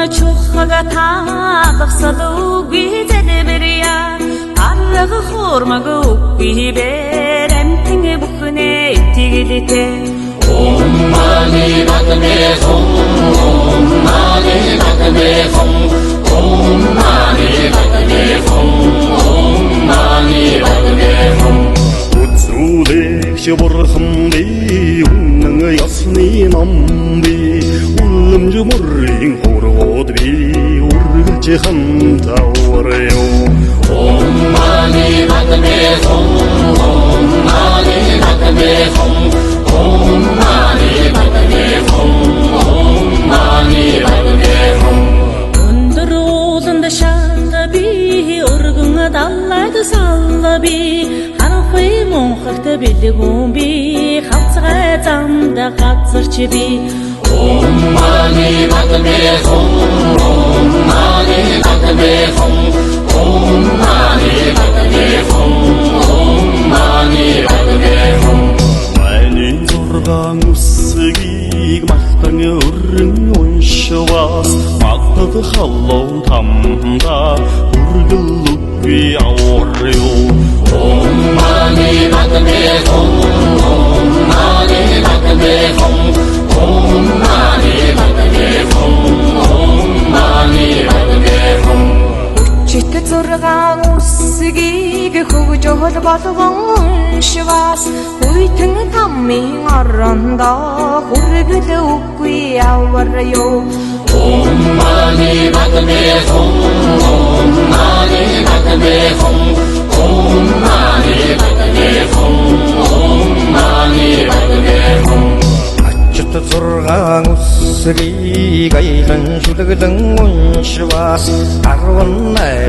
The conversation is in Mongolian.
чухага таалгасалуги зэдбэрия арга хормагуги берэмтэнгэ бүхнэ итгэлитэ Om mani padme hum, Om mani padme hum, Om mani padme hum, Om mani padme hum. Үзүүлэгч бурхан би үнэн ёсны ном би улмж мөрийн хоргод би үргэлж хамтаврё Om mani padme hum, Om mani padme hum, Om mani padme hum, Om mani padme hum. өндөр ууланд шаалга би өргөн даллайд салла би харахи монхогт бэлгүүн би хавцгай замда газарч би Om mani padme hum, Om mani padme hum, Om mani padme hum, Om mani padme hum. Миний зургаан үсгийг мартан өрн уншвас магтад халлоо тамда үргэл үгүй аврё Om mani padme hum, Om mani padme hum, Om mani padme hum, Om mani padme hum. Чит зургаан үсгийг хөгжөөл болгон уншвас хүйтэн таммын орондоо хүргэл үгүй аварё Om mani padme hum, Om mani padme hum, Om mani padme hum, Om mani padme hum. Ачт зургаан үсгийг аялан шүлэглэн уншвас 18